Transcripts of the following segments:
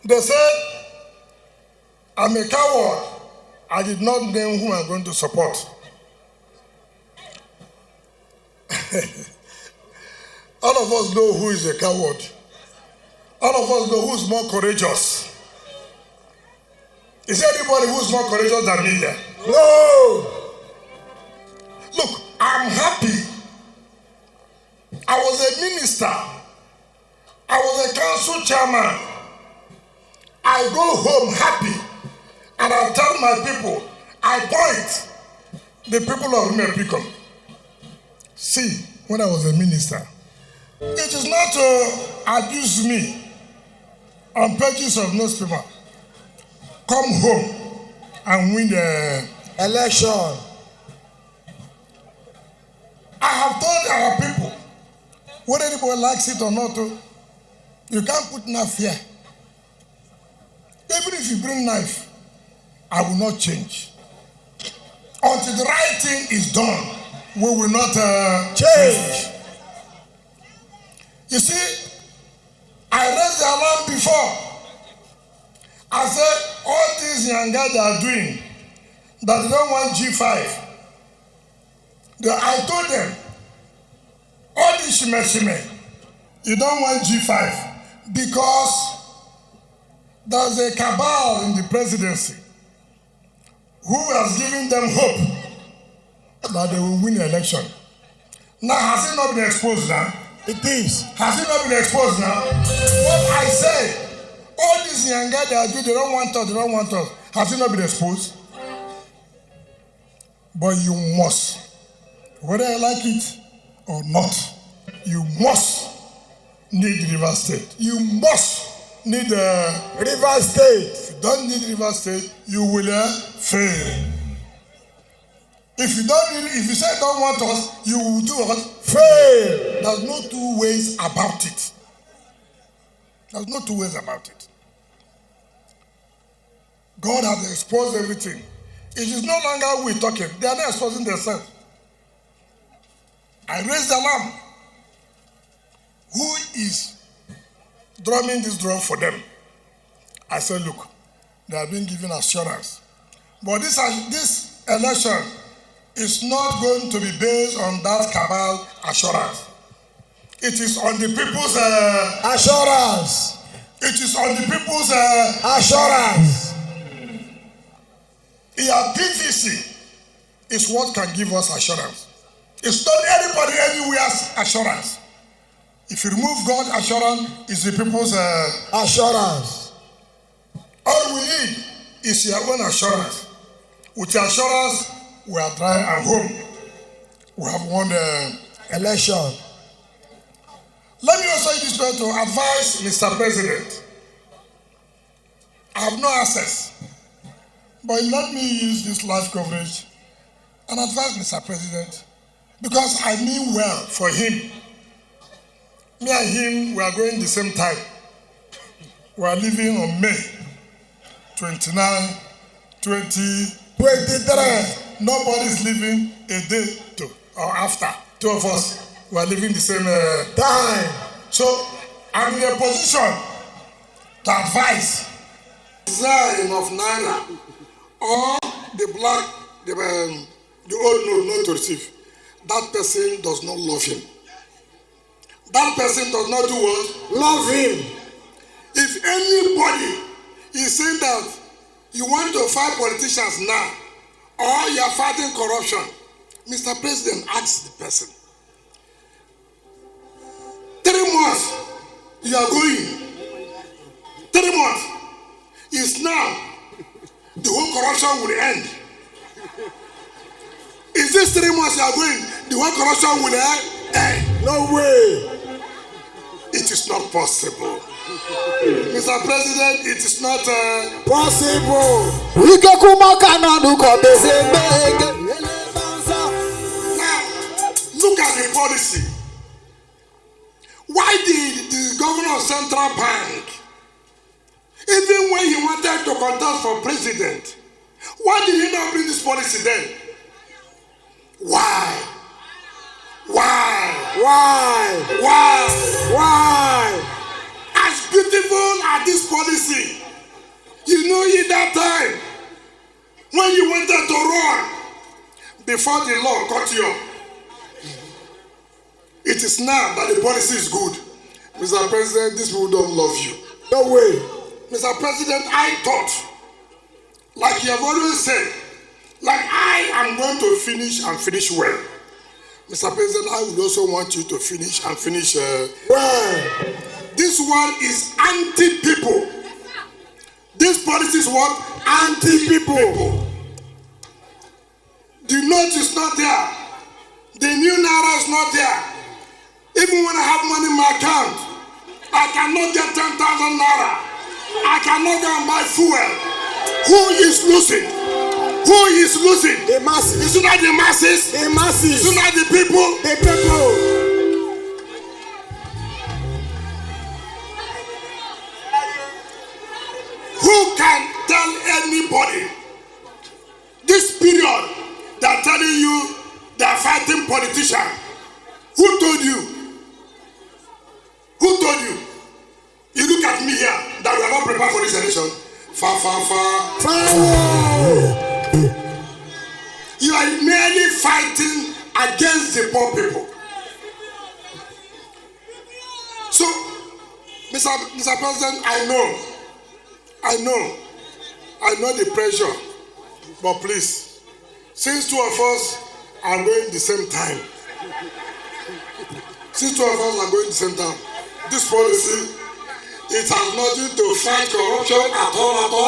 They said, I'm a coward. I did not name who I'm going to support. All of us know who is a coward. All of us know who's more courageous. Is there anybody who's more courageous than me here? No! Look, I'm happy. I was a minister. I was a council chairman. I go home happy. And I tell my people, I point the people of Umepicom. See, when I was a minister, it is not to abuse me on pages of newspaper. Come home and win the election. I have told our people, whether anybody likes it or not, you can't put enough fear. Even if you bring knife, I will not change. Until the right thing is done, we will not change. You see, I raised the alarm before. I said, all these young guys are doing, that they don't want G5. I told them, all this shime, you don't want G5 because there's a cabal in the presidency who has given them hope that they will win the election. Now, has it not been exposed now? It is. Has it not been exposed now? What I said, all these young guys that do, they don't want us. Has it not been exposed? But you must, whether I like it or not, you must need Rivers State. You must need Rivers State. If you don't need Rivers State, you will fail. If you say don't want us, you will do what? Fail. There's no two ways about it. There's no two ways about it. God has exposed everything. It is no longer we talking. They are not exposing themselves. I raised the alarm. Who is drumming this drum for them? I said, look, they are being given assurance. But this election is not going to be based on that cabal assurance. It is on the people's assurance. It is on the people's assurance. Your PVC is what can give us assurance. It's not anybody anywhere's assurance. If you remove God's assurance, it's the people's assurance. All we need is your own assurance. With your assurance, we are dry and home. We have won the election. Let me also use this way to advise Mr. President. I have no access, but let me use this live coverage and advise Mr. President, because I mean well for him. Me and him, we are going the same time. We are leaving on May 29, 2023. Nobody is leaving a day or after. Two of us, we are leaving the same time. So I'm in a position to advise design of Naira or the black, the old note not to receive. That person does not love him. That person does not do what? Love him. If anybody is saying that you want to fight politicians now, or you are fighting corruption, Mr. President asks the person. 3 months you are going. 3 months is now the whole corruption will end. Is this 3 months you are going, the whole corruption will end? No way. It is not possible. Mr. President, it is not possible. Now, look at the policy. Why did the governor of Central Bank, even when he wanted to contest for president, why did he not bring this policy then? Why? As beautiful as this policy before the law cut you off. It is now that the policy is good. Mr. President, these people don't love you. No way. Mr. President, I thought, like you have always said, like I am going to finish and finish well. Mr. President, I would also want you to finish and finish well. This one is anti-people. This policy is what? Anti-people. The note is not there. The new naira is not there. Even when I have money in my account, I cannot get 10,000 naira. I cannot go and buy fuel. Who is losing? Who is losing? The masses. Is it not the masses? The masses. Is it not the people? The people. Who can tell anybody this period they are telling you they are fighting politicians? Who told you? Who told you? You look at me here that we are not prepared for this election. Far. You are merely fighting against the poor people. So, Mr. President, I know the pressure, but please, since two of us are going the same time, this policy, it has nothing to fight corruption at all. To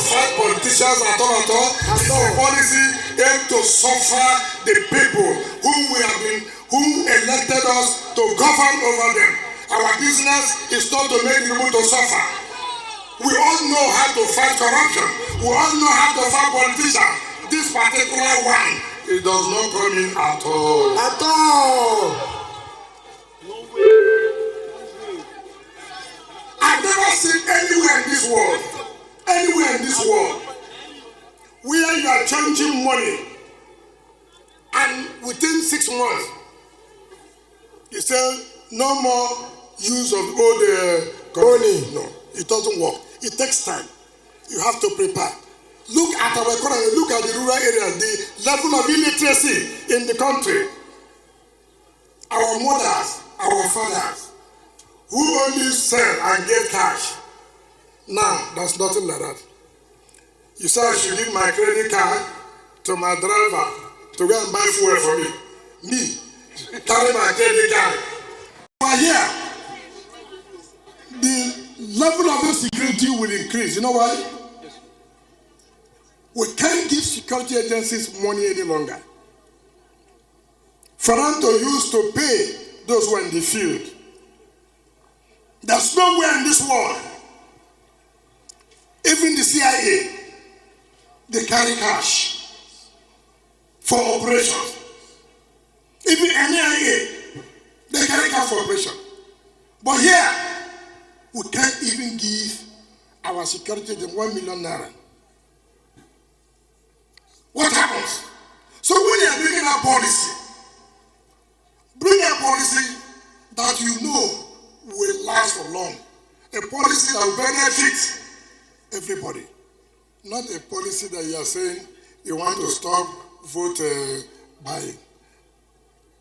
fight politicians at all. This policy aims to suffer the people who elected us to govern over them. Our business is not to make people to suffer. We all know how to fight corruption. We all know how to fight politicians. This particular one, it does not come in at all. At all. I've never seen anywhere in this world, where you are changing money, and within 6 months, you say no more use of old money. No, it doesn't work. It takes time. You have to prepare. Look at our economy. Look at the rural areas, the level of illiteracy in the country. Our mothers, our fathers, who only sell and get cash. Now, there's nothing like that. You say I should give my credit card to my driver to go and buy fuel for me. Me, carry my credit card. But here, the level of insecurity will increase. You know why? We can't give security agencies money any longer for them to use to pay those who are in the field. There's nowhere in this world, even the CIA, they carry cash for operations. Even NIA, they carry cash for operation. But here, we can't even give our security the 1 million naira. What happens? So when you are bringing a policy, bring a policy that you know will last for long. A policy that will benefit everybody. Not a policy that you are saying you want to stop vote buying.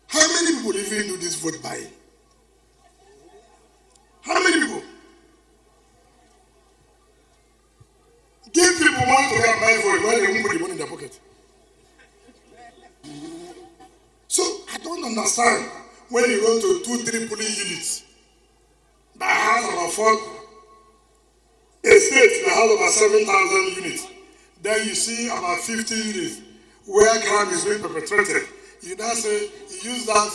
How many people even do this vote buying? How many people? Give people money to go and buy vote when they won't put the money in their pocket. So I don't understand when you go to 2-3 polling units that has about a state that has about 7,000 units. Then you see about 50 units where crime is being perpetrated. You now say you use that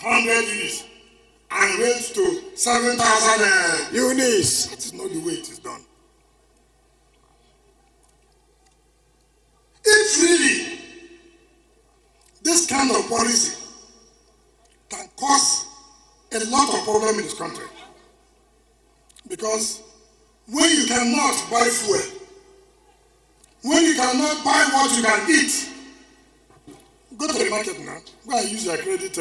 100 units and raise to 7,000 units. That is not the way it is done. If really this kind of policy can cause a lot of problems in this country, because when you cannot buy fuel, when you cannot buy what you can eat, go to the market now. Go and use your credit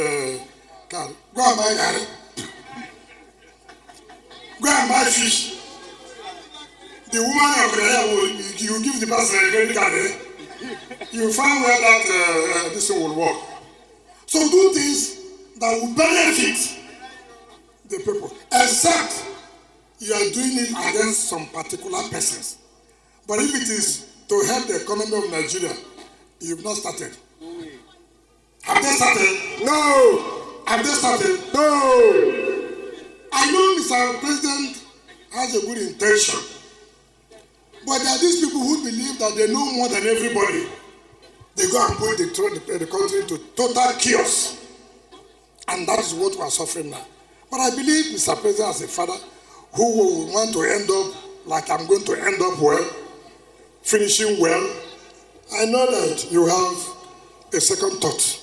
card. Go and buy garri. Go and buy fish. The woman of the hair will give the person a credit card. you find where that this thing will work. So do things that will benefit the people, except you are doing it against some particular persons. But if it is to help the economy of Nigeria, you've not started. Have they started? No. Have they started? No. I know Mr. President has a good intention, but there are these people who believe that they know more than everybody. They go and put the country into total chaos, and that is what we are suffering now. But I believe Mr. President, as a father who will want to end up like I'm going to end up well, finishing well, I know that you have a second thought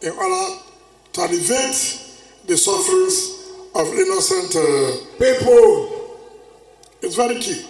in order to alleviate the sufferings of innocent people. It's very key.